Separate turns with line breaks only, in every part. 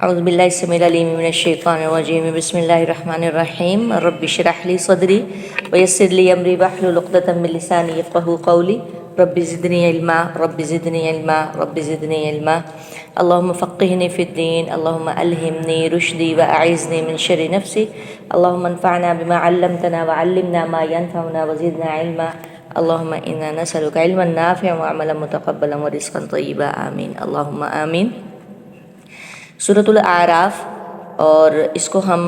اعوذ باللہ السمیع العلیم من الشیطان الرجیم بسم اللہ الرحمن الرحیم رب اشرح لی صدری ویسر لی امری واحلل عقدۃ من لسانی یفقہوا قولی رب زدنی علما رب زدنی علما رب زدنی علما اللہم فقہنی فی الدین اللہم الہمنی رشدی واعذنی من شر نفسی اللہم انفعنا بما علمتنا وعلمنا ما ینفعنا وزدنا علما اللہم انا نسألک علما نافعا وعملا متقبلا ورزقا طیبا آمین اللہم آمین۔ سورۃ الاعراف، اور اس کو ہم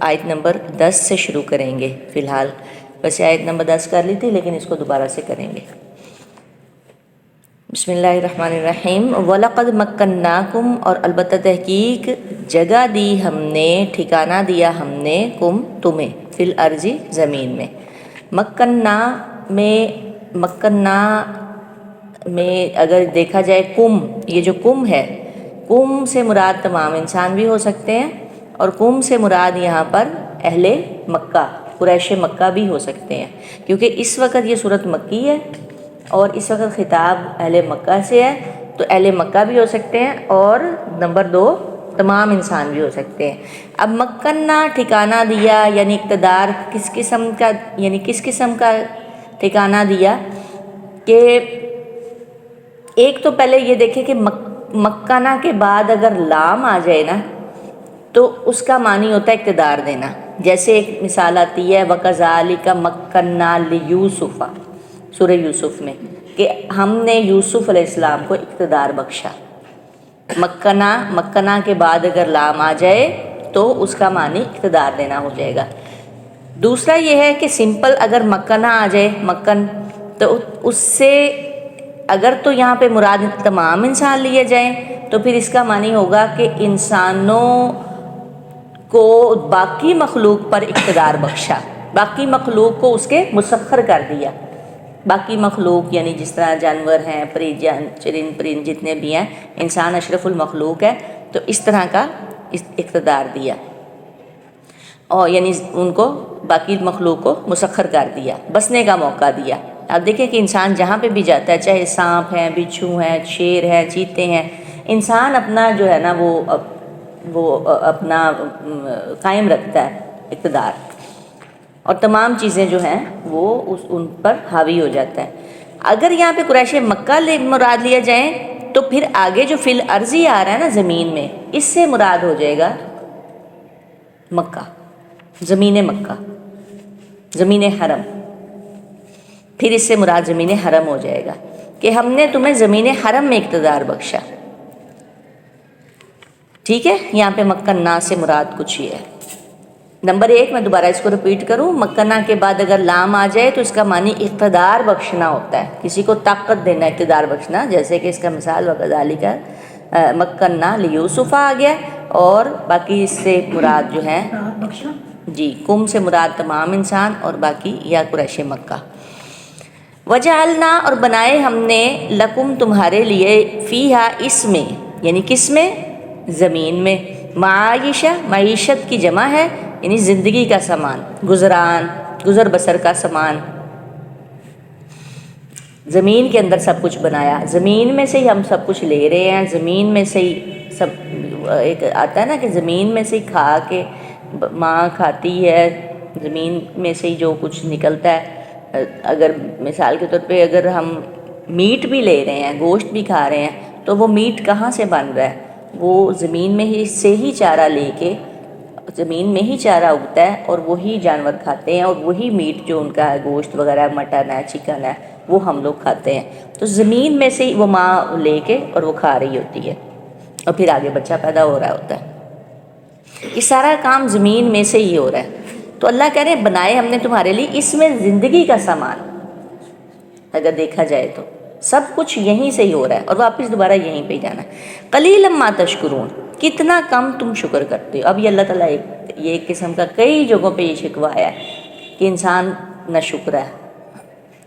آیت نمبر 10 سے شروع کریں گے فی الحال۔ ویسے آیت نمبر 10 کر لی تھی لیکن اس کو دوبارہ سے کریں گے۔ بسم اللہ الرحمن الرحیم۔ وَلَقَدْ مَكَّنَّاكُمْ، اور البتہ تحقیق جگہ دی ہم نے، ٹھکانہ دیا ہم نے، کم تمہیں، فی الارض زمین میں۔ مکنہ میں اگر دیکھا جائے کم، یہ جو کم ہے، کم سے مراد تمام انسان بھی ہو سکتے ہیں، اور کم سے مراد یہاں پر اہل مکہ، قریش مکہ بھی ہو سکتے ہیں، کیونکہ اس وقت یہ صورت مکی ہے اور اس وقت خطاب اہل مکہ سے ہے، تو اہل مکہ بھی ہو سکتے ہیں، اور نمبر 2 تمام انسان بھی ہو سکتے ہیں۔ اب مکنہ ٹھکانہ دیا، یعنی اقتدار کس قسم کا ٹھکانہ دیا، کہ ایک تو پہلے یہ دیکھیں کہ مکنہ کے بعد اگر لام آ جائے نا تو اس کا معنی ہوتا ہے اقتدار دینا۔ جیسے ایک مثال آتی ہے وَكَذَلِكَ مَكَّنَّا لِيُوسُفَ، سورہ یوسف میں، کہ ہم نے یوسف علیہ السلام کو اقتدار بخشا۔ مکنہ کے بعد اگر لام آ جائے تو اس کا معنی اقتدار دینا ہو جائے گا۔ دوسرا یہ ہے کہ سمپل اگر مکنہ آ جائے، مکن، تو اس سے اگر تو یہاں پہ مراد تمام انسان لیے جائیں تو پھر اس کا معنی ہوگا کہ انسانوں کو باقی مخلوق پر اقتدار بخشا، باقی مخلوق کو اس کے مسخر کر دیا۔ باقی مخلوق یعنی جس طرح جانور ہیں، چرند پرند جتنے بھی ہیں، انسان اشرف المخلوق ہے، تو اس طرح کا اقتدار دیا، اور یعنی ان کو باقی مخلوق کو مسخر کر دیا، بسنے کا موقع دیا۔ اب دیکھیں کہ انسان جہاں پہ بھی جاتا ہے، چاہے سانپ ہیں، بچھو ہیں، شیر ہیں، چیتے ہیں، انسان اپنا جو ہے نا وہ اپنا قائم رکھتا ہے اقتدار، اور تمام چیزیں جو ہیں وہ ان پر حاوی ہو جاتا ہے۔ اگر یہاں پہ قریش مکہ مراد لیا جائیں تو پھر آگے جو فی الارضی آ رہا ہے نا زمین میں، اس سے مراد ہو جائے گا مکہ، زمین مکہ، زمین حرم، پھر اس سے مراد زمین حرم ہو جائے گا کہ ہم نے تمہیں زمین حرم میں اقتدار بخشا۔ ٹھیک ہے، یہاں پہ مکنہ سے مراد کچھ یہ ہے۔ نمبر 1 میں دوبارہ اس کو ریپیٹ کروں، مکنہ کے بعد اگر لام آ جائے تو اس کا معنی اقتدار بخشنا ہوتا ہے، کسی کو طاقت دینا، اقتدار بخشنا، جیسے کہ اس کا مثال وَكَذَلِكَ مَكَّنَّا لِيُوسُفَ آ گیا، اور باقی اس سے مراد جو ہے جی کم سے مراد تمام انسان، اور باقی یا قریش مکہ۔ وَجَعَلْنَا، اور بنائے ہم نے، لَكُمْ تمہارے لیے، فیہا اس میں، یعنی کس میں، زمین میں، معایشہ، معیشت کی جمع ہے، یعنی زندگی کا سامان، گزر بسر کا سامان۔ زمین کے اندر سب کچھ بنایا، زمین میں سے ہی ہم سب کچھ لے رہے ہیں، زمین میں سے ہی سب، ایک آتا ہے نا کہ زمین میں سے ہی کھا کے ماں کھاتی ہے، زمین میں سے ہی جو کچھ نکلتا ہے۔ اگر مثال کے طور پہ اگر ہم میٹ بھی لے رہے ہیں، گوشت بھی کھا رہے ہیں، تو وہ میٹ کہاں سے بن رہا ہے؟ وہ زمین میں ہی سے ہی چارہ لے کے، زمین میں ہی چارہ اگتا ہے، اور وہی جانور کھاتے ہیں، اور وہی میٹ جو ان کا ہے، گوشت وغیرہ، مٹن ہے، چکن ہے، وہ ہم لوگ کھاتے ہیں۔ تو زمین میں سے ہی وہ ماں لے کے اور وہ کھا رہی ہوتی ہے، اور پھر آگے بچہ پیدا ہو رہا ہوتا ہے۔ یہ سارا کام زمین میں سے ہی ہو رہا ہے۔ تو اللہ کہہ رہے ہیں بنائے ہم نے تمہارے لیے اس میں زندگی کا سامان، اگر دیکھا جائے تو سب کچھ یہیں سے ہی ہو رہا ہے، اور واپس دوبارہ یہیں پہ جانا ہے۔ قلیلا ما تشکرون، کتنا کم تم شکر کرتے ہو۔ اب یہ اللہ تعالیٰ یہ ایک قسم کا کئی جگہوں پہ یہ شکوہ آیا ہے کہ انسان نہ شکر ہے،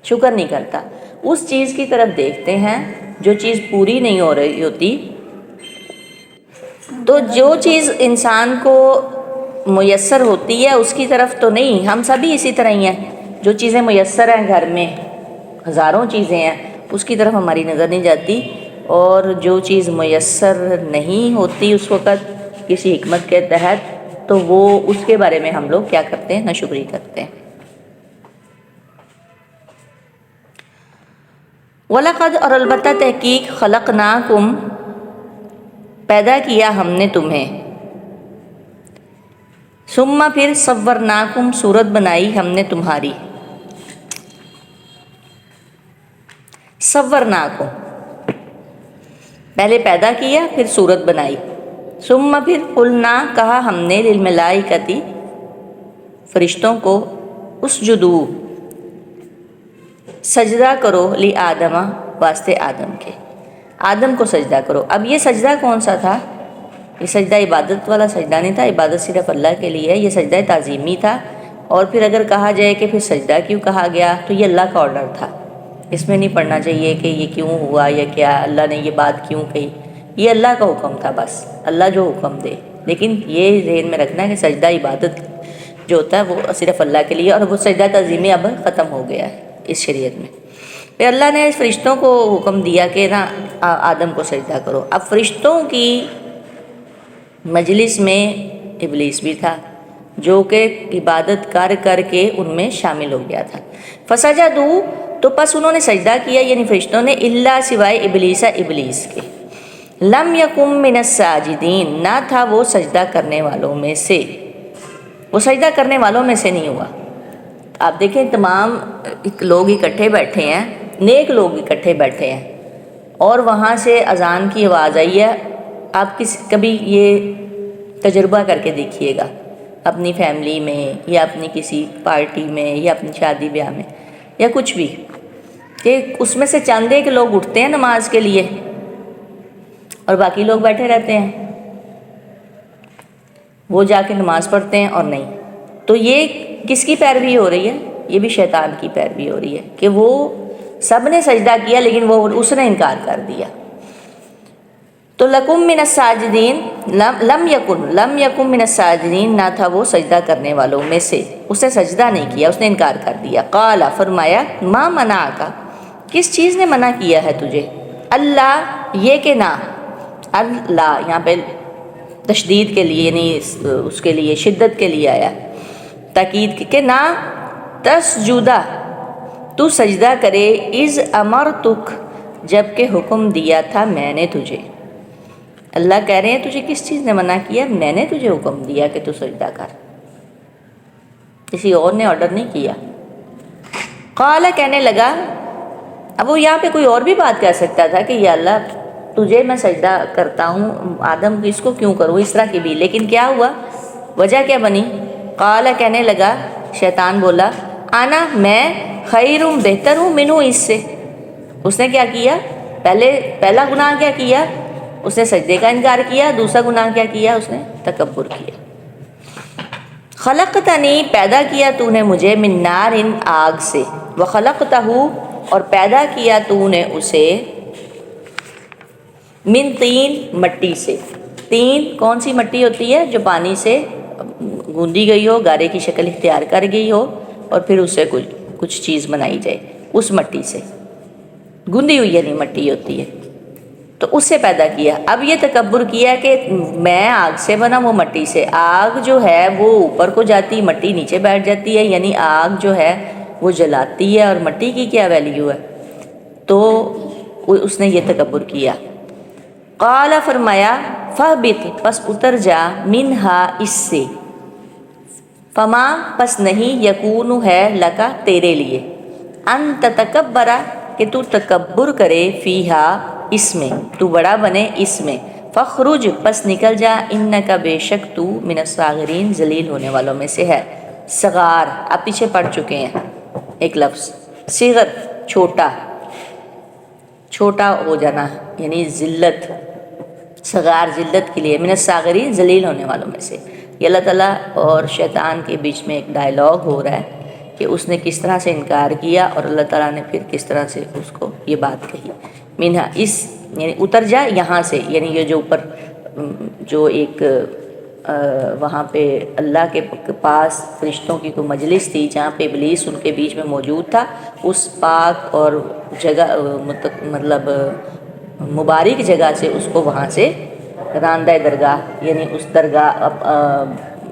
شکر نہیں کرتا۔ اس چیز کی طرف دیکھتے ہیں جو چیز پوری نہیں ہو رہی ہوتی، تو جو چیز انسان کو میسر ہوتی ہے اس کی طرف تو نہیں، ہم سبھی اسی طرح ہی ہیں، جو چیزیں میسر ہیں گھر میں، ہزاروں چیزیں ہیں، اس کی طرف ہماری نظر نہیں جاتی، اور جو چیز میسر نہیں ہوتی اس وقت کسی حکمت کے تحت، تو وہ اس کے بارے میں ہم لوگ کیا کرتے ہیں؟ ناشکری کرتے ہیں۔ وَلَقَدْ اور البتہ تحقیق خَلَقْنَاكُمْ پیدا کیا ہم نے تمہیں، ثم پھر صَوَّرْنَاكُمْ صورت بنائی ہم نے تمہاری، صَوَّرْنَاكُمْ پہلے پیدا کیا پھر صورت بنائی، ثم پھر قُلْنَا کہا ہم نے لِلْمَلَائِكَةِ فرشتوں کو، اسجدوا سجدہ کرو لِآدَمَ واسطے آدم کے، آدم کو سجدہ کرو۔ اب یہ سجدہ کون سا تھا؟ یہ سجدہ عبادت والا سجدہ نہیں تھا، عبادت صرف اللہ کے لیے ہے، یہ سجدہ تعظیمی تھا۔ اور پھر اگر کہا جائے کہ پھر سجدہ کیوں کہا گیا، تو یہ اللہ کا آرڈر تھا، اس میں نہیں پڑھنا چاہیے کہ یہ کیوں ہوا یا کیا، اللہ نے یہ بات کیوں کہی، یہ اللہ کا حکم تھا، بس اللہ جو حکم دے۔ لیکن یہ ذہن میں رکھنا ہے کہ سجدہ عبادت جو ہوتا ہے وہ صرف اللہ کے لیے، اور وہ سجدہ تعظیمی اب ختم ہو گیا ہے اس شریعت میں۔ پھر اللہ نے فرشتوں کو حکم دیا کہ نا آدم کو سجدہ کرو۔ اب فرشتوں کی مجلس میں ابلیس بھی تھا، جو کہ عبادت کر کے ان میں شامل ہو گیا تھا۔ فسجدوا تو پس انہوں نے سجدہ کیا، یعنی فرشتوں نے، الا سوائے ابلیس، ابلیس کے، لم یکن من الساجدین نہ تھا وہ سجدہ کرنے والوں میں سے، وہ سجدہ کرنے والوں میں سے نہیں ہوا۔ آپ دیکھیں تمام لوگ اکٹھے بیٹھے ہیں، نیک لوگ اکٹھے بیٹھے ہیں، اور وہاں سے اذان کی آواز آئی ہے۔ آپ کبھی یہ تجربہ کر کے دیکھیے گا اپنی فیملی میں یا اپنی کسی پارٹی میں یا اپنی شادی بیاہ میں یا کچھ بھی، کہ اس میں سے چند ایک لوگ اٹھتے ہیں نماز کے لیے اور باقی لوگ بیٹھے رہتے ہیں، وہ جا کے نماز پڑھتے ہیں اور نہیں۔ تو یہ کس کی پیروی ہو رہی ہے؟ یہ بھی شیطان کی پیروی ہو رہی ہے کہ وہ سب نے سجدہ کیا لیکن اس نے انکار کر دیا۔ تو لکم من الساجدین، لم یکن من الساجدین نہ تھا وہ سجدہ کرنے والوں میں سے، اس نے سجدہ نہیں کیا، اس نے انکار کر دیا۔ قال فرمایا ما منعک کس چیز نے منع کیا ہے تجھے، اللہ یہ کہ نہ، اللہ یہاں پہ تشدید کے لیے یعنی اس کے لیے شدت کے لیے آیا، تاکید کہ نہ، تسجدہ تو سجدہ کرے، اذ امرتک جب کہ حکم دیا تھا میں نے تجھے۔ اللہ کہہ رہے ہیں تجھے کس چیز نے منع کیا؟ میں نے تجھے حکم دیا کہ تو سجدہ کر، کسی اور نے آرڈر نہیں کیا۔ قال کہنے لگا، اب وہ یہاں پہ کوئی اور بھی بات کہہ سکتا تھا کہ یا اللہ تجھے میں سجدہ کرتا ہوں، آدم اس کو کیوں کروں، اس طرح کی بھی، لیکن کیا ہوا، وجہ کیا بنی؟ قال کہنے لگا، شیطان بولا، انا میں خیر بہتر ہوں منہ اس سے۔ اس نے کیا کیا؟ پہلا گناہ کیا کیا؟ اس نے سجدے کا انکار کیا۔ دوسرا گناہ کیا کیا؟ اس نے تکبر کیا۔ خلقتنی پیدا کیا تو نے مجھے، من نار آگ سے، وخلقتہ اور پیدا کیا تو نے اسے، من طین مٹی سے۔ طین کون سی مٹی ہوتی ہے؟ جو پانی سے گوندی گئی ہو، گارے کی شکل اختیار کر گئی ہو، اور پھر اس سے کچھ چیز بنائی جائے، اس مٹی سے گوندی ہوئی یعنی مٹی ہوتی ہے، تو اس سے پیدا کیا۔ اب یہ تکبر کیا کہ میں آگ سے بنا، وہ مٹی سے۔ آگ جو ہے وہ اوپر کو جاتی، مٹی نیچے بیٹھ جاتی ہے، یعنی آگ جو ہے وہ جلاتی ہے، اور مٹی کی کیا ویلیو ہے؟ تو اس نے یہ تکبر کیا۔ قال فرمایا، فاہبط پس اتر جا، منہا اس سے، فما پس نہیں، یکون ہے لکا تیرے لیے، ان تتکبرا کہ تو تکبر کرے، فیہا اس میں، تو بڑا بنے اس میں، فخرج پس نکل جا، انکا بے شک تو، من الصاغرین ذلیل ہونے والوں میں سے ہے۔ صغار آپ پیچھے پڑھ چکے ہیں ایک لفظ، صغر چھوٹا، چھوٹا ہو جانا یعنی ذلت، صغار ذلت کے لیے، من الصاغرین ذلیل ہونے والوں میں سے۔ یہ اللہ تعالیٰ اور شیطان کے بیچ میں ایک ڈائلاگ ہو رہا ہے کہ اس نے کس طرح سے انکار کیا اور اللہ تعالیٰ نے پھر کس طرح سے اس کو یہ بات کہی۔ منہا اس یعنی اتر جا یہاں سے، یعنی یہ جو اوپر جو ایک وہاں پہ اللہ کے پاس فرشتوں کی کوئی مجلس تھی جہاں پہ ابلیس ان کے بیچ میں موجود تھا، اس پاک اور جگہ مطلب مبارک جگہ سے اس کو وہاں سے راندہ درگاہ یعنی اس درگاہ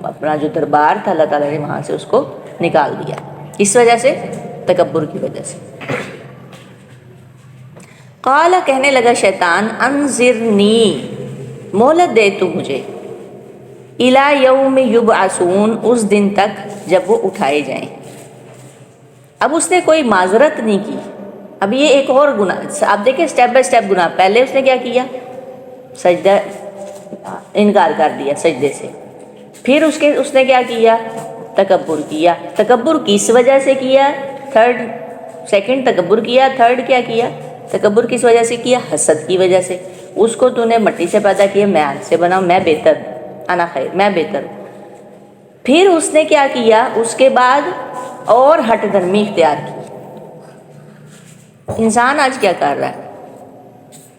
اپنا جو دربار تھا اللہ تعالیٰ نے وہاں سے اس کو نکال دیا. کس وجہ سے؟ تکبر کی وجہ سے. قال کہنے لگا شیطان انظرنی مہلت دے تو مجھے الی یوم یبعثون اس دن تک جب وہ اٹھائے جائیں. اب اس نے کوئی معذرت نہیں کی. اب یہ ایک اور گناہ آپ دیکھیں سٹیپ بائی سٹیپ گناہ. پہلے اس نے کیا کیا؟ سجدہ انکار کر دیا سجدے سے. پھر اس نے کیا کیا؟ تکبر کیا. تکبر کس وجہ سے کیا؟ سیکنڈ تکبر کیا. تھرڈ کیا کیا؟ تکبر کس وجہ سے کیا؟ حسد کی وجہ سے. اس کو تو نے مٹی سے پیدا کیا، میں آگ سے بناؤں، میں بہتر، انا خیر، میں بہتر. پھر اس نے کیا کیا؟ اس کے بعد اور ہٹ درمی اختیار کی. انسان آج کیا کر رہا ہے؟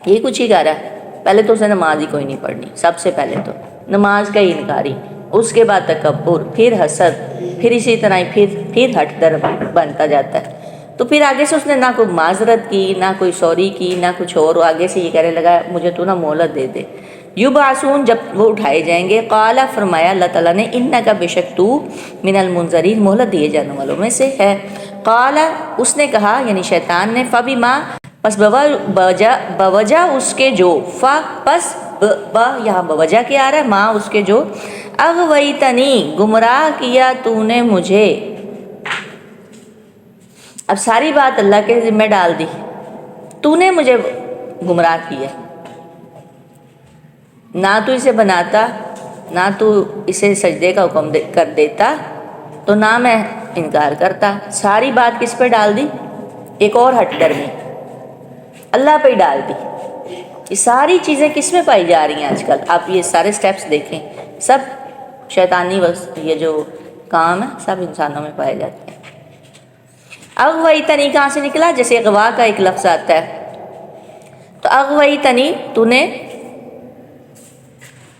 یہ کچھ ہی کر رہا ہے. پہلے تو اسے نماز ہی کوئی نہیں پڑھنی. سب سے پہلے تو نماز کا ہی انکاری، اس کے بعد تکبر، پھر حسد، پھر اسی طرح پھر ہٹ در بنتا جاتا ہے. تو پھر آگے سے اس نے نہ کوئی معذرت کی، نہ کوئی سوری کی، نہ کچھ اور. آگے سے یہ کہنے لگا مجھے تو نہ مہلت دے دے. یبعثون جب وہ اٹھائے جائیں گے. قال فرمایا اللہ تعالیٰ نے انک بشک تو من المنظرین مہلت دیے جانے والوں میں سے ہے. قال اس نے کہا یعنی شیطان نے فبما پس بوجہ اس کے جو پس یہاں بوجہ کیا آ رہا ہے؟ ماں اس کے جو اغویتنی گمراہ کیا تو نے مجھے. اب ساری بات اللہ کے ذمہ ڈال دی. تو نے مجھے گمراہ کیا. نہ تو اسے بناتا، نہ تو اسے سجدے کا حکم کر دیتا، تو نہ میں انکار کرتا. ساری بات کس پہ ڈال دی؟ ایک اور ہٹ درمی اللہ پہ ہی ڈال دی. یہ ساری چیزیں کس میں پائی جا رہی ہیں آج کل؟ آپ یہ سارے سٹیپس دیکھیں، سب شیطانی یہ جو کام ہے سب انسانوں میں پائے جاتے ہیں. اغویتنی کہاں سے نکلا؟ جیسے اغوا کا ایک لفظ آتا ہے. تو اغویتنی تو نے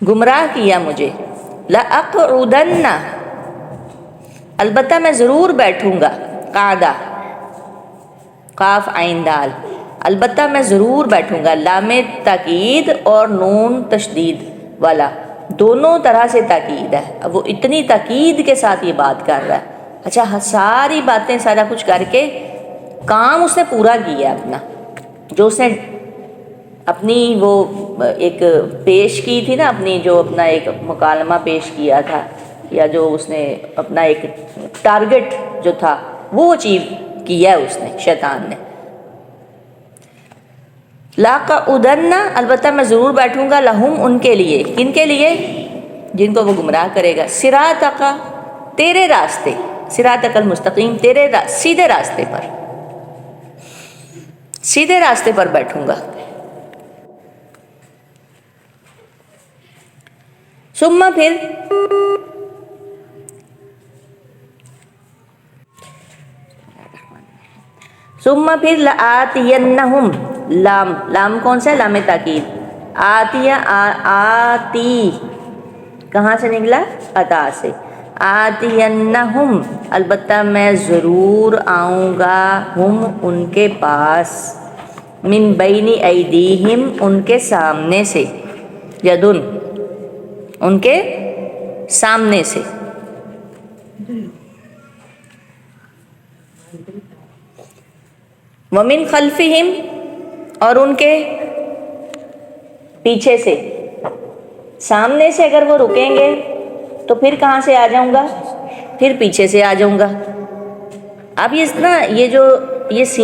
گمراہ کیا مجھے. لأقعدن البتہ میں ضرور بیٹھوں گا. قعدہ قاف عین دال، البتہ میں ضرور بیٹھوں گا. لام تاکید اور نون تشدید والا دونوں طرح سے تاکید ہے. اب وہ اتنی تاکید کے ساتھ یہ بات کر رہا ہے. اچھا ساری باتیں سارا کچھ کر کے کام اس نے پورا کیا اپنا، جو اس نے اپنی وہ ایک پیش کی تھی نا، اپنی جو اپنا ایک مکالمہ پیش کیا تھا، یا جو اس نے اپنا ایک ٹارگٹ جو تھا وہ اچیو کیا ہے اس نے، شیطان نے. لاقعدن البتہ میں ضرور بیٹھوں گا. لہم ان کے لیے. کن کے لیے؟ جن کو وہ گمراہ کرے گا. صراطک تیرے راستے، صراطک المستقیم تیرے سیدھے راستے پر، سیدھے راستے پر بیٹھوں گا. ثم پھر لآتینہم لام کون سا ہے؟ لام تاکید. آتی کہاں سے نکلا؟ عطا سے. آتینہم البتہ میں ضرور آؤں گا، ہم ان کے پاس، من بین ایدیہم ان کے سامنے سے، یدن ان کے سامنے سے، ومن خلفہم اور ان کے پیچھے سے. سامنے سے اگر وہ رکیں گے تو پھر کہاں سے آ جاؤں گا؟ پھر پیچھے سے آ جاؤں گا. اب یہ جو اس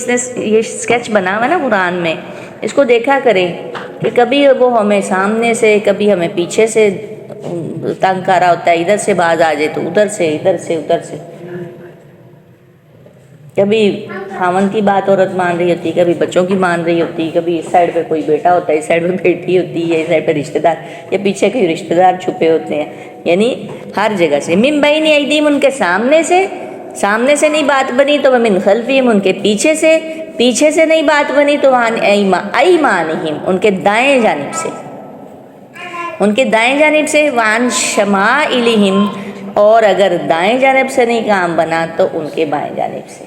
نے یہ اسکیچ بنا ہوا نا قرآن میں، اس کو دیکھا کریں کہ کبھی وہ ہمیں سامنے سے، کبھی ہمیں پیچھے سے تنگ کر رہا ہوتا ہے. ادھر سے باز آ جائے تو ادھر سے، ادھر سے. کبھی خاوند کی بات عورت مان رہی ہوتی، کبھی بچوں کی مان رہی ہوتی، کبھی اس سائڈ پہ کوئی بیٹا ہوتا ہے، اس سائڈ پہ بیٹی ہوتی ہے، اس سائڈ پہ رشتہ دار، یا پیچھے کوئی رشتہ دار چھپے ہوتے ہیں. یعنی ہر جگہ سے. من بین ایدیہم ان کے سامنے سے نہیں بات بنی تو من خلفہم ان کے پیچھے سے نہیں بات بنی تو وہاں ایمانہم ان کے دائیں جانب سے، وعن شمائلہم اور اگر دائیں جانب سے نہیں کام بنا تو ان کے بائیں جانب سے.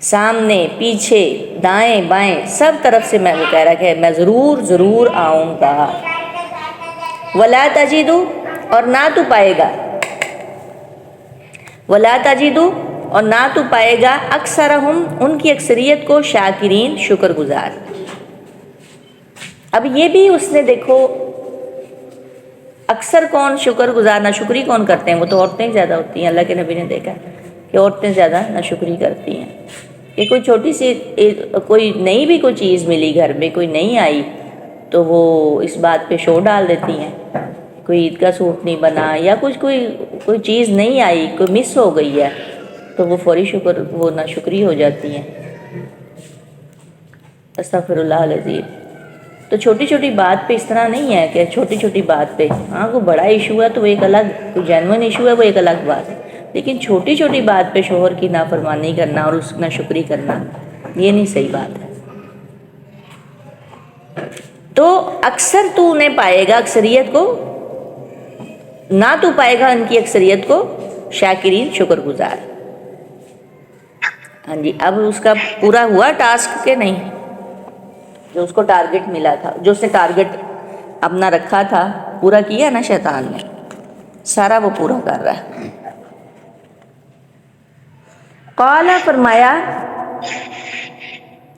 سامنے پیچھے دائیں بائیں سب طرف سے میں وہ کہہ رہا کہ میں ضرور ضرور آؤں گا. ولا تجدو اور نہ تو پائے گا، ولا تجدو اور نہ تو پائے گا اکثرہم ان کی اکثریت کو شاکرین شکر گزار. اب یہ بھی اس نے دیکھو اکثر کون شکر گزار ناشکری کون کرتے ہیں، وہ تو عورتیں زیادہ ہوتی ہیں. اللہ کے نبی نے دیکھا کہ عورتیں زیادہ ناشکری کرتی ہیں. کہ کوئی چھوٹی سی کوئی نئی بھی کوئی چیز ملی گھر میں، کوئی نہیں آئی تو وہ اس بات پہ شور ڈال دیتی ہیں، کوئی عید کا سوٹ نہیں بنا یا کچھ کوئی چیز نہیں آئی، کوئی مس ہو گئی ہے تو وہ فوری شکر وہ ناشکری ہو جاتی ہیں. استغفر اللہ العظیم. تو چھوٹی چھوٹی بات پہ اس طرح نہیں ہے کہ چھوٹی چھوٹی بات پہ ہاں کوئی بڑا ایشو ہے تو وہ ایک الگ، کوئی جینوئن ایشو ہے وہ ایک الگ بات ہے، لیکن چھوٹی چھوٹی بات پہ شوہر کی نافرمانی کرنا اور اس ناشکری کرنا یہ نہیں صحیح بات ہے. تو اکثر تو انہیں پائے گا، اکثریت کو نہ تو پائے گا ان کی اکثریت کو شاکرین شکر گزار. ہاں جی، اب اس کا پورا ہوا ٹاسک کہ نہیں؟ جو اس کو ٹارگٹ ملا تھا، جو اس نے ٹارگٹ اپنا رکھا تھا پورا کیا نا شیطان نے، سارا وہ پورا کر رہا ہے. قال فرمایا،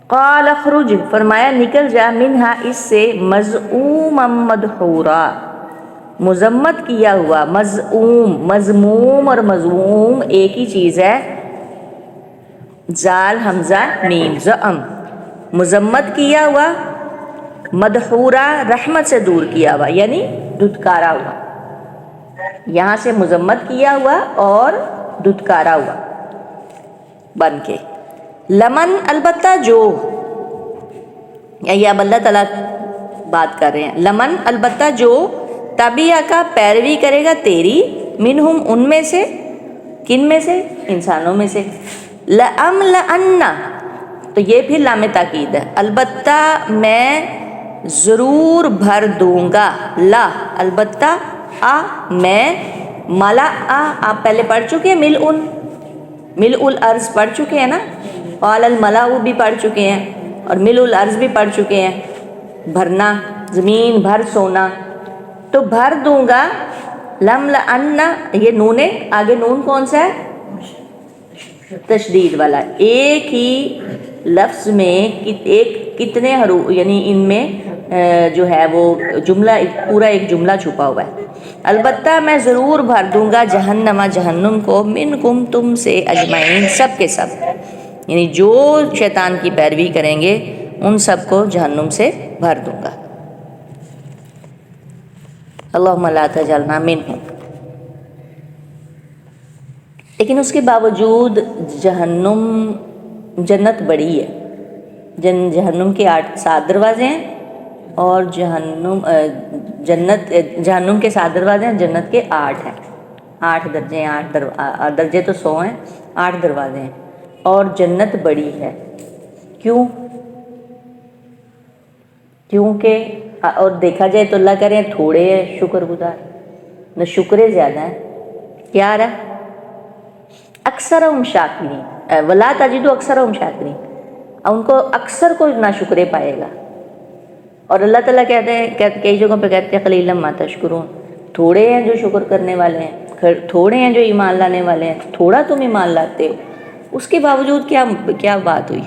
قال اخرج فرمایا نکل جا، منہا اس سے، مذءوما مدحورا مذمت کیا ہوا، مذعوم مذموم اور مذموم ایک ہی چیز ہے، زال حمزہ میم زعم، مذمت کیا ہوا، مدحورا رحمت سے دور کیا ہوا یعنی دھتکارا ہوا. یہاں سے مذمت کیا ہوا اور دھتکارا ہوا بن کے. لمن البتہ جو، یہ اب اللہ تعالیٰ بات کر رہے ہیں، لمن البتہ جو تبیہ کا پیروی کرے گا تیری، منہم ان میں سے، کن میں سے؟ انسانوں میں سے. لَأَمْلَأَنَّ تو یہ پھر لام تاکید ہے، البتہ میں ضرور بھر دوں گا، لا البتہ میں، ملا آپ پہلے پڑھ چکے ہیں، ملء الارض پڑھ چکے ہیں نا، قال الملأ بھی پڑھ چکے ہیں اور ملء الارض بھی پڑھ چکے ہیں، بھرنا زمین بھر سونا. تو بھر دوں گا، لَمْلَأَنَّ یہ نون ہے، آگے نون کون سا ہے؟ تشدید والا. ایک ہی لفظ میں کتنے حروف یعنی ان میں جو ہے وہ جملہ پورا ایک جملہ چھپا ہوا ہے. البتہ میں ضرور بھر دوں گا جہنم جہنم کو، منکم تم سے، اجمعین سب کے سب، یعنی جو شیطان کی پیروی کریں گے ان سب کو جہنم سے بھر دوں گا. اللہم لا تجعلنا منہم. لیکن اس کے باوجود جہنم، جنت بڑی ہے، جہنم کے 7 دروازے ہیں اور جہنم کے 7 دروازے ہیں، جنت کے 8 ہیں، 8 درجے ہیں، 8 درجے تو 100 ہیں، 8 دروازے ہیں اور جنت بڑی ہے. کیونکہ اور دیکھا جائے تو اللہ کہہ رہے ہیں تھوڑے ہیں شکر گزار، نہ شکرے زیادہ ہیں. کیا رہا؟ اکثرہم شاکرین، ولا تجدو اکثرہم شاکرین، ان کو اکثر کو نہ شکرے پائے گا. اور اللہ تعالیٰ کہتے ہیں کئی جگہوں پہ کہتے ہیں قلیلا ما تشکرون، تھوڑے ہیں جو شکر کرنے والے ہیں، تھوڑے ہیں جو ایمان لانے والے ہیں، تھوڑا تم ایمان لاتے ہو. اس کے باوجود کیا بات ہوئی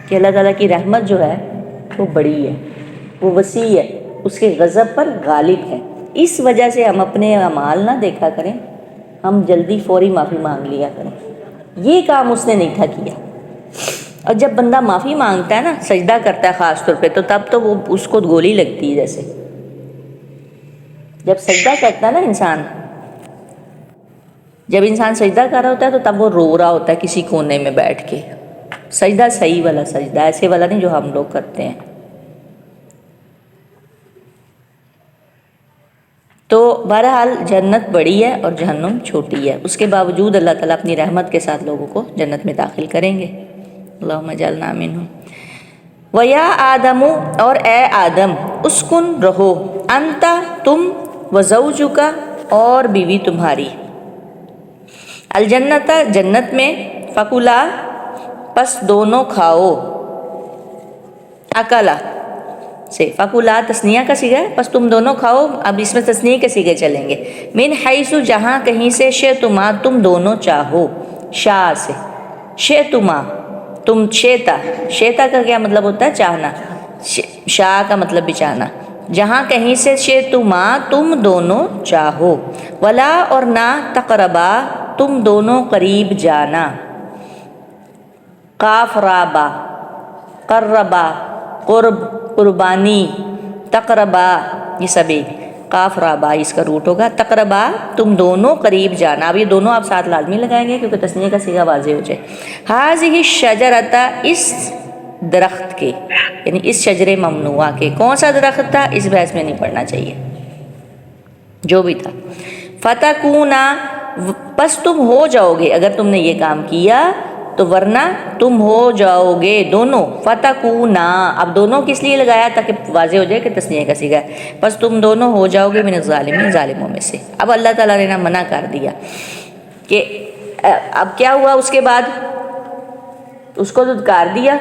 کہ اللہ تعالیٰ کی رحمت جو ہے وہ بڑی ہے، وہ وسیع ہے، اس کے غضب پر غالب ہے. اس وجہ سے ہم اپنے اعمال نہ دیکھا کریں، ہم جلدی فوری معافی مانگ لیا کریں. یہ کام اس نے نہیں تھا کیا. اور جب بندہ معافی مانگتا ہے نا، سجدہ کرتا ہے خاص طور پہ، تو تب تو وہ اس کو گولی لگتی ہے. جیسے جب سجدہ کرتا ہے نا انسان، جب انسان سجدہ کر رہا ہوتا ہے تو تب وہ رو رہا ہوتا ہے کسی کونے میں بیٹھ کے. سجدہ صحیح والا سجدہ، ایسے والا نہیں جو ہم لوگ کرتے ہیں. تو بہرحال جنت بڑی ہے اور جہنم چھوٹی ہے، اس کے باوجود اللہ تعالیٰ اپنی رحمت کے ساتھ لوگوں کو جنت میں داخل کریں گے. اللہم اجعلنا منہم. وَيَا آدَمُ اور اے آدم، اسکن رہو، انت تم، وزوجک اور بیوی تمہاری، الجنت جنت میں، فکلا پس دونوں کھاؤ، اکلا سے، فکلا تثنیہ کا صیغہ ہے، پس تم دونوں کھاؤ، اب اس میں تثنیہ کے صیغے چلیں گے، من حیث جہاں کہیں سے، شئتما تم دونوں چاہو، شاء سے، شئتما تم، شیتا، شیتا کا کیا مطلب ہوتا ہے؟ چاہنا، شاء کا مطلب بھی چاہنا، جہاں کہیں سے، شئتما تم دونوں چاہو، ولا اور نہ، تقربا تم دونوں قریب جانا، قاف رابا، قربا قرب قربانی، تقربا یہ سبھی قاف رابا اس کا روٹ ہوگا، تقربا تم دونوں قریب جانا، اب یہ دونوں آپ ساتھ لازمی لگائیں گے کیونکہ تثنیہ کا صیغہ واضح ہو جائے، ہذہ الشجرۃ اس درخت کے، یعنی اس شجر ممنوعہ کے، کون سا درخت تھا اس بحث میں نہیں پڑھنا چاہیے، جو بھی تھا، فتکونا پس تم ہو جاؤ گے، اگر تم نے یہ کام کیا تو ورنہ تم ہو جاؤ گے دونوں، فتکونا اب دونوں کس لیے لگایا تاکہ واضح ہو جائے کہ تثنیہ کا صیغہ ہے، پس تم دونوں ہو جاؤ گے من الظالمین ظالموں میں سے۔ اب اللہ تعالیٰ نے منع کر دیا کہ اب کیا ہوا اس کے بعد، اس کو دھتکار دیا،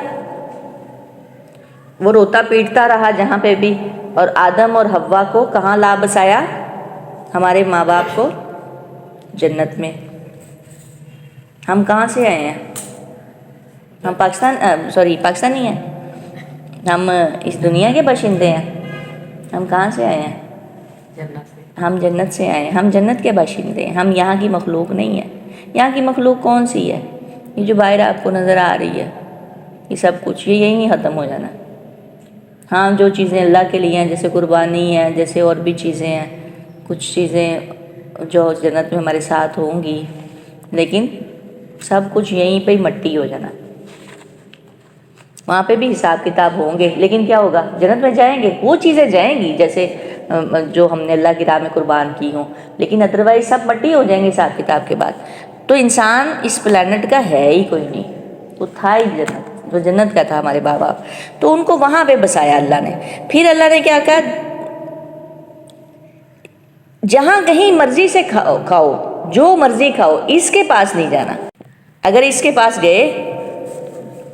وہ روتا پیٹتا رہا جہاں پہ بھی، اور آدم اور حوا کو کہاں لا بسایا؟ ہمارے ماں باپ کو جنت میں۔ ہم کہاں سے آئے ہیں؟ ہم پاکستان نہیں ہیں، ہم اس دنیا کے باشندے ہیں، ہم کہاں سے آئے ہیں؟ ہم جنت سے آئے ہیں، ہم جنت کے باشندے ہیں، ہم یہاں کی مخلوق نہیں ہیں۔ یہاں کی مخلوق کون سی ہے؟ یہ جو باہر آپ کو نظر آ رہی ہے، یہ سب کچھ یہ یہیں ختم ہو جانا۔ ہاں جو چیزیں اللہ کے لیے ہیں، جیسے قربانی ہے، جیسے اور بھی چیزیں ہیں، کچھ چیزیں جو جنت میں ہمارے ساتھ ہوں گی، لیکن سب کچھ یہیں پہ ہی مٹی ہو جانا، وہاں پہ بھی حساب کتاب ہوں گے، لیکن کیا ہوگا؟ جنت میں جائیں گے، وہ چیزیں جائیں گی جیسے جو ہم نے اللہ کی راہ میں قربان کی ہوں، لیکن ادروائز سب مٹی ہو جائیں گے حساب کتاب کے بعد۔ تو انسان اس پلانٹ کا ہے ہی کوئی نہیں، وہ تھا ہی جنت، جو جنت کا تھا ہمارے باپ، تو ان کو وہاں پہ بسایا اللہ نے۔ پھر اللہ نے کیا کہا؟ جہاں کہیں مرضی سے کھاؤ، جو مرضی کھاؤ، اس کے پاس نہیں جانا۔ اگر اس کے پاس گئے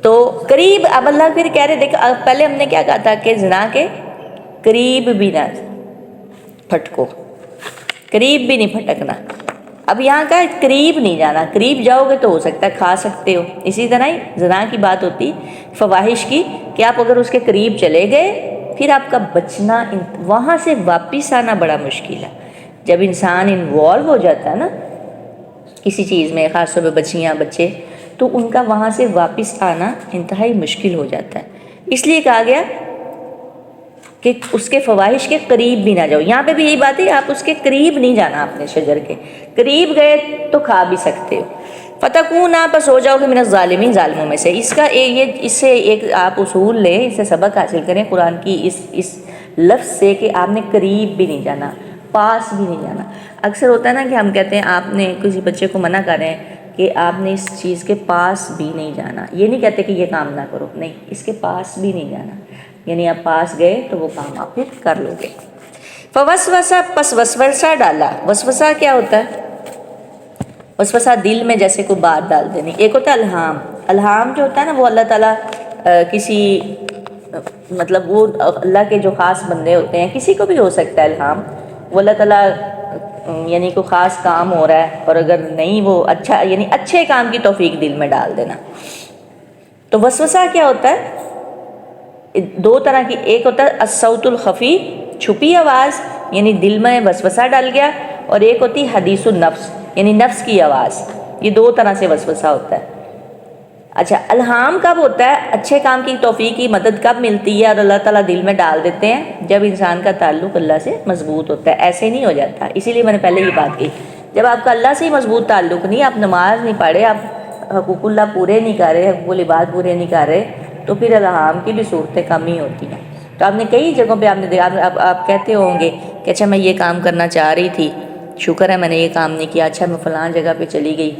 تو قریب، اب اللہ پھر کہہ رہے، دیکھ پہلے ہم نے کیا کہا تھا کہ زنا کے قریب بھی نہ پھٹکو، قریب بھی نہیں پھٹکنا، اب یہاں کا قریب نہیں جانا، قریب جاؤ گے تو ہو سکتا ہے کھا سکتے ہو۔ اسی طرح ہی زنا کی بات ہوتی فواحش کی، کہ آپ اگر اس کے قریب چلے گئے پھر آپ کا بچنا، وہاں سے واپس آنا بڑا مشکل ہے۔ جب انسان انوالو ہو جاتا ہے نا کسی چیز میں، خاص طور پہ بچیاں بچے، تو ان کا وہاں سے واپس آنا انتہائی مشکل ہو جاتا ہے، اس لیے کہا گیا کہ اس کے فواحش کے قریب بھی نہ جاؤ۔ یہاں پہ بھی یہی بات ہے، آپ اس کے قریب نہیں جانا، اپنے شجر کے قریب گئے تو کھا بھی سکتے ہو۔ فتکونا پس ہو جاؤ گے من الظالمین ظالموں میں سے۔ اس کا اس سے ایک آپ اصول لیں، اس سے سبق حاصل کریں قرآن کی اس لفظ سے، کہ آپ نے قریب بھی نہیں جانا، پاس بھی نہیں جانا۔ اکثر ہوتا ہے نا کہ ہم کہتے ہیں آپ نے کسی بچے کو منع کریں کہ آپ نے اس چیز کے پاس بھی نہیں جانا، یہ نہیں کہتے کہ یہ کام نہ کرو، نہیں، اس کے پاس بھی نہیں جانا، یعنی آپ پاس گئے تو وہ کام آپ پھر کر لو گے۔ فوسوسہ پس وسوسہ ڈالا۔ وسوسہ کیا ہوتا ہے؟ وسوسہ دل میں جیسے کوئی بات ڈال دینی۔ ایک ہوتا ہے الہام، الہام جو ہوتا ہے نا وہ اللہ تعالیٰ کسی مطلب وہ اللہ کے جو خاص بندے ہوتے ہیں، کسی کو بھی ہو سکتا ہے الہام، وہ اللہ تعالیٰ یعنی کوئی خاص کام ہو رہا ہے اور اگر نہیں وہ اچھا، یعنی اچھے کام کی توفیق دل میں ڈال دینا۔ تو وسوسہ کیا ہوتا ہے؟ دو طرح کی، ایک ہوتا ہے الصوت الخفی، چھپی آواز، یعنی دل میں وسوسہ ڈال گیا، اور ایک ہوتی حدیث النفس، یعنی نفس کی آواز۔ یہ دو طرح سے وسوسہ ہوتا ہے۔ اچھا، الہام کب ہوتا ہے؟ اچھے کام کی توفیق کی مدد کب ملتی ہے اور اللہ تعالیٰ دل میں ڈال دیتے ہیں؟ جب انسان کا تعلق اللہ سے مضبوط ہوتا ہے، ایسے نہیں ہو جاتا۔ اسی لیے میں نے پہلے یہ بات کی، جب آپ کا اللہ سے ہی مضبوط تعلق نہیں، آپ نماز نہیں پڑھے، آپ حقوق اللہ پورے نہیں کر رہے، حقوق العباد پورے نہیں کر رہے، تو پھر الہام کی بھی صورتیں کم ہی ہوتی ہیں۔ تو آپ نے کئی جگہوں پہ آپ نے دیکھا، آپ کہتے ہوں گے کہ اچھا میں یہ کام کرنا چاہ رہی تھی، شکر ہے میں نے یہ کام نہیں کیا، اچھا میں فلاں جگہ پہ چلی گئی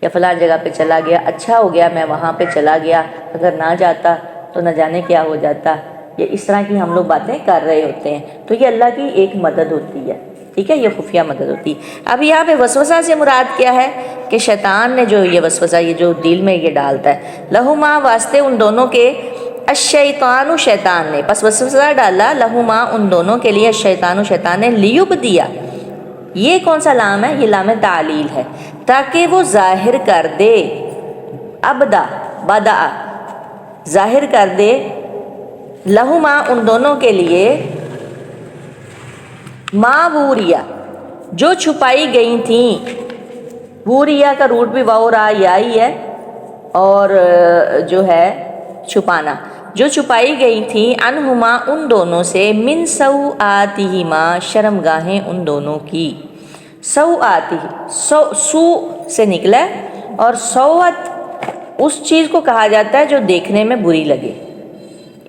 یا فلاں جگہ پہ چلا گیا، اچھا ہو گیا میں وہاں پہ چلا گیا، اگر نہ جاتا تو نہ جانے کیا ہو جاتا۔ یا اس طرح کی ہم لوگ باتیں کر رہے ہوتے ہیں، تو یہ اللہ کی ایک مدد ہوتی ہے، ٹھیک ہے، یہ خفیہ مدد ہوتی ہے۔ اب یہاں پہ وسوسہ سے مراد کیا ہے کہ شیطان نے جو یہ وسوسہ، یہ جو دل میں یہ ڈالتا ہے، لہما واسطے ان دونوں کے، الشیطان شیطان نے، پس وسوسہ ڈالا، لہما ان دونوں کے لیے، الشیطان شیطان نے، لیبدیا، یہ کون سا لام ہے؟ یہ لام تعلیل ہے، تاکہ وہ ظاہر کر دے، ابدا بدا ظاہر کر دے، لہما ان دونوں کے لیے، ما بوریا جو چھپائی گئی تھیں، بوریا کا روٹ بھی واو را یا ہی ہے، اور جو ہے چھپانا، جو چھپائی گئی تھیں، انہما ان دونوں سے، من سوآتہما شرمگاہیں ان دونوں کی، سوآتی سو سے نکلا ہے، اور سوت اس چیز کو کہا جاتا ہے جو دیکھنے میں بری لگے،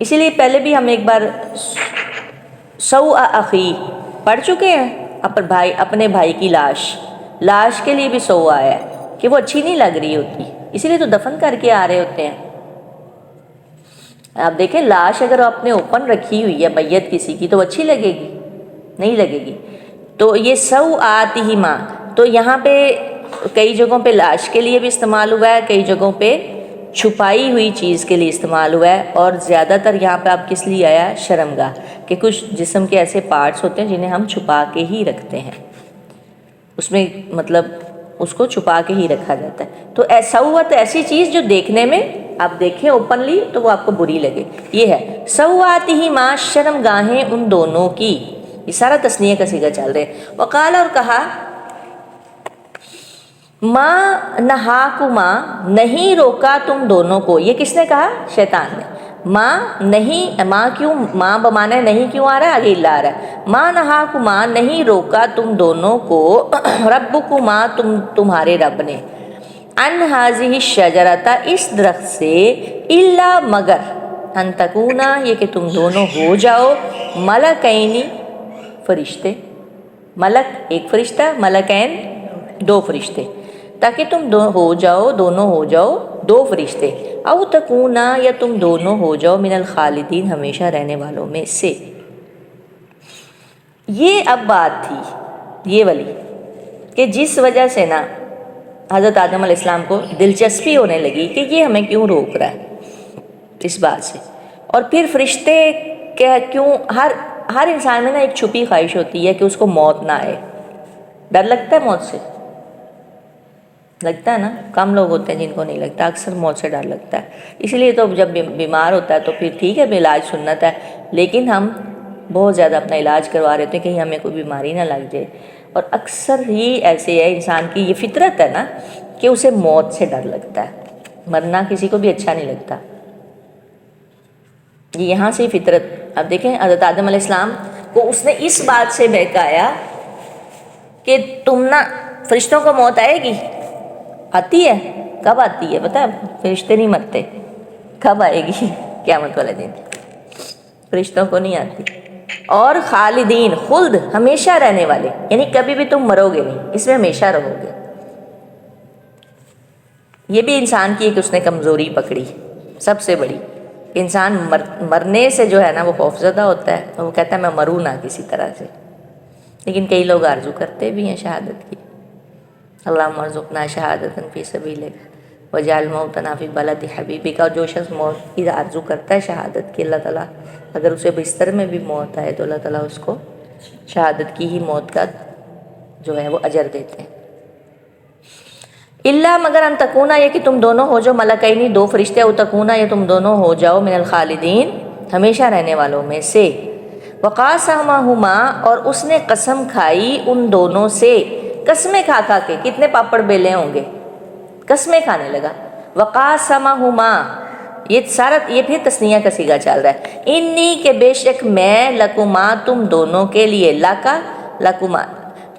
اسی لیے پہلے بھی ہم ایک بار سوء اخی پڑھ چکے ہیں، اپنے بھائی کی لاش کے لیے بھی سوء آیا ہے کہ وہ اچھی نہیں لگ رہی ہوتی، اسی لیے تو دفن کر کے آ رہے ہوتے ہیں۔ آپ دیکھیں لاش اگر آپ نے اوپن رکھی ہوئی ہے میت کسی کی تو وہ اچھی لگے گی؟ نہیں لگے گی۔ تو یہ سوآتہما، تو یہاں پہ کئی جگہوں پہ لاش کے لیے بھی استعمال ہوا ہے، کئی جگہوں پہ چھپائی ہوئی چیز کے لیے استعمال ہوا ہے، اور زیادہ تر یہاں پہ آپ کس لیے آیا ہے؟ شرمگاہ، کہ کچھ جسم کے ایسے پارٹس ہوتے ہیں جنہیں ہم چھپا کے ہی رکھتے ہیں، اس میں مطلب اس کو چھپا کے ہی رکھا جاتا ہے، تو سوت ایسی چیز جو دیکھنے میں آپ دیکھیں اوپنلی تو وہ آپ کو بری لگے، یہ ہے سوآتہما شرمگاہیں ان دونوں کی، یہ سارا تثنیہ کا صیغہ چل رہے ہیں۔ وقال، اور کہا، ما نہاکما نہیں روکا تم دونوں کو، یہ کس نے کہا؟ شیطان نے۔ ماں نہیں، ماں کیوں، ماں بمانے نہیں کیوں آ رہا ہے؟ آگے اللہ آ رہا ہے، ماں نہاکما نہیں روکا تم دونوں کو، ربکما تمہارے رب نے، ان ہذہ الشجرۃ اس درخت سے، الا مگر، ان تکونا یہ کہ تم دونوں ہو جاؤ، ملکین فرشتے، ملک ایک فرشتہ، ملکین دو فرشتے، تاکہ تم دونوں ہو جاؤ دو فرشتے، او تکونا یا تم دونوں ہو جاؤ، من الخالدین ہمیشہ رہنے والوں میں سے۔ یہ اب بات تھی یہ والی کہ جس وجہ سے نا حضرت آدم علیہ السلام کو دلچسپی ہونے لگی کہ یہ ہمیں کیوں روک رہا ہے اس بات سے، اور پھر فرشتے کیوں، ہر انسان میں نا ایک چھپی خواہش ہوتی ہے کہ اس کو موت نہ آئے، ڈر لگتا ہے موت سے، لگتا ہے نا، کم لوگ ہوتے ہیں جن کو نہیں لگتا، اکثر موت سے ڈر لگتا ہے، اسی لیے تو جب بیمار ہوتا ہے تو پھر ٹھیک ہے علاج سنت ہے، لیکن ہم بہت زیادہ اپنا علاج کروا رہے ہوتے ہیں کہیں ہمیں کوئی بیماری نہ لگ جائے، اور اکثر ہی ایسے ہے، انسان کی یہ فطرت ہے نا کہ اسے موت سے ڈر لگتا ہے، مرنا کسی کو بھی اچھا نہیں لگتا، یہ یہاں سے فطرت۔ اب دیکھیں حضرت آدم علیہ السلام کو اس نے اس بات سے بہکایا کہ تم نا، فرشتوں کو موت آئے گی، آتی ہے، کب آتی ہے پتہ ہے؟ فرشتے نہیں مرتے، کب آئے گی؟ قیامت والے دن، فرشتوں کو نہیں آتی، اور خالدین خلد ہمیشہ رہنے والے، یعنی کبھی بھی تم مرو گے نہیں، اس میں ہمیشہ رہو گے۔ یہ بھی انسان کی ایک اس نے کمزوری پکڑی سب سے بڑی، انسان مرنے سے جو ہے نا وہ خوفزدہ ہوتا ہے، اور وہ کہتا ہے میں مروں نہ کسی طرح سے، لیکن کئی لوگ آرزو کرتے بھی ہیں شہادت کی، اللہم ارزقنا شہادۃ فی سبیلک وجعل موتنا فی بلد حبیبک، اور جو شخص موت کی آرزو کرتا ہے شہادت کی، اللہ تعالیٰ اگر اسے بستر میں بھی موت آئے تو اللہ تعالیٰ اس کو شہادت کی ہی موت کا جو ہے وہ اجر دیتے ہیں۔ اللہ مگر ان تکونا یہ کہ تم دونوں ہو جاؤ، ملکینی دو فرشتے، او تکونا یا تم دونوں ہو جاؤ، من الخالدین ہمیشہ رہنے والوں میں سے۔ وقاسمہما اور اس نے قسم کھائی ان دونوں سے، قسمیں کھا کھا کے، کتنے پاپڑ بیلے ہوں گے، قسمیں کھانے لگا۔ وقاسمہما یہ پھر تثنیہ کا صیغہ چل رہا ہے، انی کہ بے شک میں، لکما تم دونوں کے لیے، لکما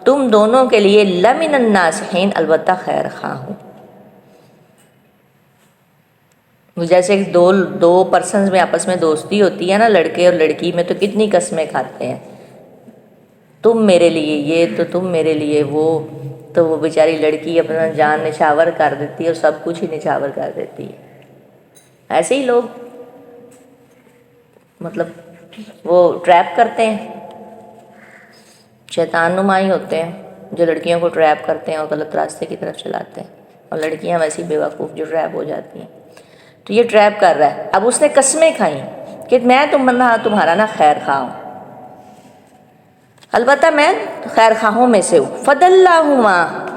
تم دونوں کے لیے، لمن الناصحین البتہ خیر خواہ ہوں۔ جیسے دو پرسنز میں آپس میں دوستی ہوتی ہے نا، لڑکے اور لڑکی میں، تو کتنی قسمیں کھاتے ہیں، تم میرے لیے یہ تو تم میرے لیے وہ، تو وہ بیچاری لڑکی اپنا جان نچھاور کر دیتی ہے اور سب کچھ ہی نچھاور کر دیتی ہے۔ ایسے ہی لوگ مطلب وہ ٹریپ کرتے ہیں، شیطان نمائی ہوتے ہیں جو لڑکیوں کو ٹریپ کرتے ہیں اور غلط راستے کی طرف چلاتے ہیں، اور لڑکیاں ویسی بیوقوف جو ٹریپ ہو جاتی ہیں. تو یہ ٹریپ کر رہا ہے. اب اس نے قسمیں کھائیں کہ میں تمہارا نا خیر خواہ ہوں، البتہ میں خیر خواہوں میں سے ہوں.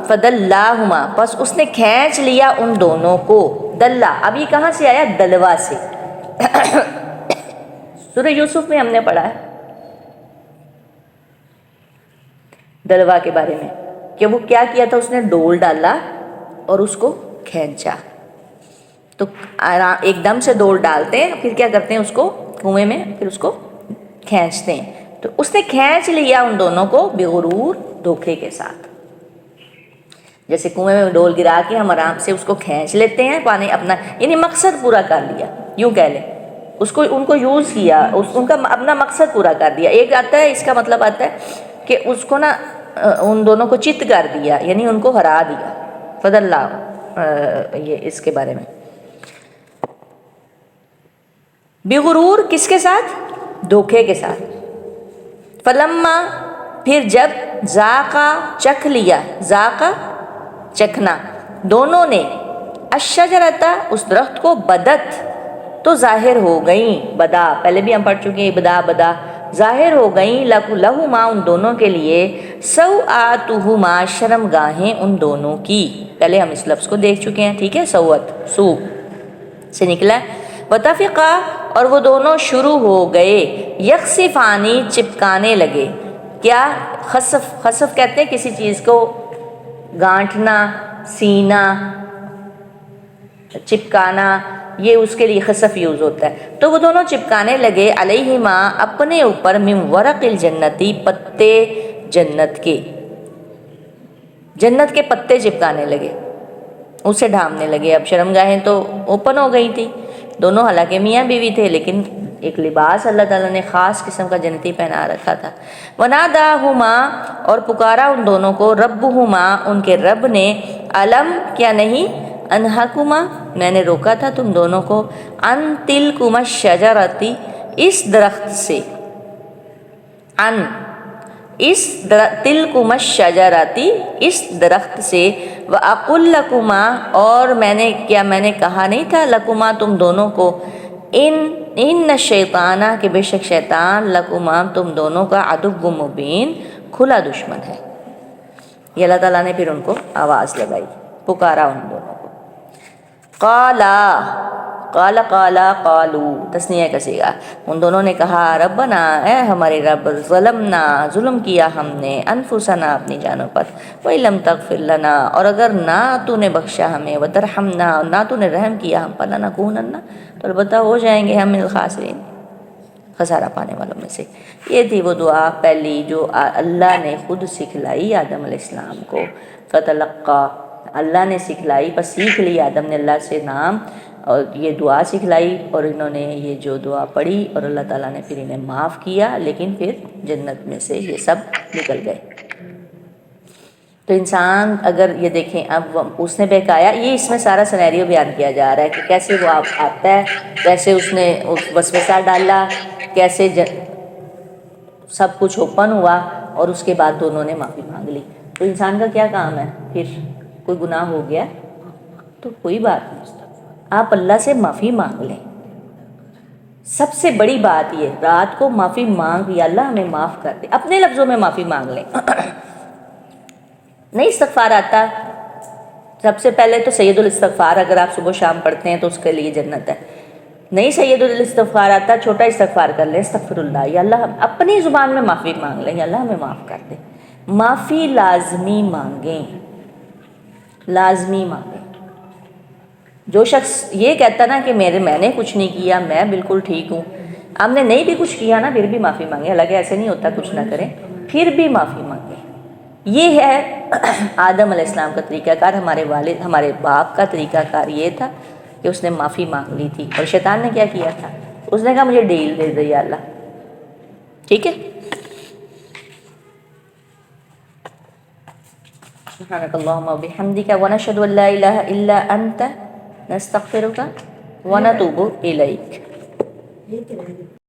فدلاہما پس اس نے کھینچ لیا ان دونوں کو. دلہ اب یہ کہاں سے آیا؟ دلوا سے. سورہ یوسف میں ہم نے پڑھا ہے دلوا کے بارے میں کہ وہ کیا کیا تھا، اس نے ڈول ڈالا اور اس کو کھینچا. تو ایک دم سے ڈول ڈالتے ہیں پھر کیا کرتے ہیں، اس کو کنویں میں پھر اس کو کھینچتے ہیں. تو اس نے کھینچ لیا ان دونوں کو بغرور، دھوکے کے ساتھ. جیسے کنویں میں ڈول گرا کے ہم آرام سے اس کو کھینچ لیتے ہیں پانی اپنا، یعنی مقصد پورا کر لیا یوں کہہ لیں، ان کو یوز کیا، ان کا اپنا مقصد پورا کر دیا. ایک آتا ہے اس کا مطلب آتا ہے کہ اس کو نا ان دونوں کو چت کر دیا، یعنی ان کو ہرا دیا. یہ اس کے بارے میں بغرور کس کے ساتھ؟ دھوکے کے ساتھ. فلما پھر جب ذاقا چکھ لیا، ذاقا چکھنا، دونوں نے الشجرتا اس درخت کو، بدت تو ظاہر ہو گئیں، بدا پہلے بھی ہم پڑھ چکے ہیں، بدا ظاہر ہو گئیں، لہما ان دونوں کے لیے، سوآتہما شرم گاہیں ان دونوں کی. پہلے ہم اس لفظ کو دیکھ چکے ہیں، ٹھیک ہے، سوت سو سے نکلا. وطفقا اور وہ دونوں شروع ہو گئے، یخصفانی چپکانے لگے. کیا؟ خصف کہتے ہیں کسی چیز کو گانٹھنا، سینا، چپکانا، یہ اس کے لیے خصف یوز ہوتا ہے. تو وہ دونوں چپکانے لگے، علیہما اپنے اوپر، من ورق الجنتی پتے جنت کے، جنت کے پتے چپکانے لگے، اسے ڈھانپنے لگے. اب شرمگاہیں تو اوپن ہو گئی تھی، دونوں حالانکہ میاں بیوی تھے لیکن ایک لباس اللہ تعالیٰ نے خاص قسم کا جنتی پہنا رکھا تھا. وناداہما اور پکارا ان دونوں کو، ربہما ان کے رب نے، علم کیا نہیں، انہاکما میں نے روکا تھا تم دونوں کو، ان تلکما الشجرتی اس درخت سے، ان اس تلکما الشجرتی اس درخت سے، وَأَقُلْ لَكُمَا اور میں نے کہا نہیں تھا، لکما تم دونوں کو، ان الشیطان کہ بے شک شیطان، لکما تم دونوں کا، عدو مبین کھلا دشمن ہے. یہ اللہ تعالیٰ نے پھر ان کو آواز لگائی، پکارا ان دونوں کو. قالوا تثنیہ کا صیغہ، ان دونوں نے کہا، ربنا اے ہمارے رب، ظلمنا ظلم کیا ہم نے، انفسنا اپنی جانوں پر، وَإِن لَمْ تَغْفِرْ لَنَا اور اگر نہ تو نے بخشا ہمیں، وَتَرْحَمْنَا اور نہ تو نے رحم کیا ہم پر، لَنَكُونَنَّ تو البتہ ہو جائیں گے ہم من الخاسرین خسارہ پانے والوں میں سے. یہ تھی وہ دعا پہلی جو اللہ نے خود سکھلائی آدم علیہ السلام کو. فتلقا اللہ نے سکھلائی، بس سیکھ لی آدم نے اللہ سے نام اور یہ دعا سکھلائی، اور انہوں نے یہ جو دعا پڑھی اور اللہ تعالیٰ نے پھر انہیں معاف کیا، لیکن پھر جنت میں سے یہ سب نکل گئے. تو انسان اگر یہ دیکھیں، اب اس نے بہکایا، یہ اس میں سارا سینیریو بیان کیا جا رہا ہے کہ کیسے وہ آتا ہے، کیسے اس نے وسوسہ ڈالا، کیسے سب کچھ اوپن ہوا، اور اس کے بعد دونوں نے معافی مانگ لی. تو انسان کا کیا کام ہے پھر؟ کوئی گناہ ہو گیا تو کوئی بات نہیں، آپ اللہ سے معافی مانگ لیں. سب سے بڑی بات یہ، رات کو معافی مانگ، یا اللہ ہمیں معاف کر دے، اپنے لفظوں میں معافی مانگ لیں. نہیں استغفار آتا، سب سے پہلے تو سید الاستغفار اگر آپ صبح شام پڑھتے ہیں تو اس کے لیے جنت ہے. نہیں سید الاستغفار آتا، چھوٹا استغفار کر لیں، استغفر اللہ، یا اللہ اپنی زبان میں معافی مانگ لیں، یا اللہ ہمیں معاف کر دے. معافی لازمی مانگیں، لازمی مانگیں. جو شخص یہ کہتا نا کہ میں نے کچھ نہیں کیا، میں بالکل ٹھیک ہوں، ہم نے نہیں بھی کچھ کیا نا پھر بھی معافی مانگیں. حالانکہ ایسے نہیں ہوتا کچھ نہ کریں پھر بھی معافی مانگیں. یہ ہے آدم علیہ السلام کا طریقہ کار. ہمارے باپ کا طریقہ کار یہ تھا کہ اس نے معافی مانگ لی تھی. اور شیطان نے کیا کیا تھا؟ اس نے کہا مجھے ڈیل دے دے یا اللہ. ٹھیک ہے، سبحانک اللہم و بحمدک ونشہد ان لا الہ الا انت نستغفرک ونتوب الیک.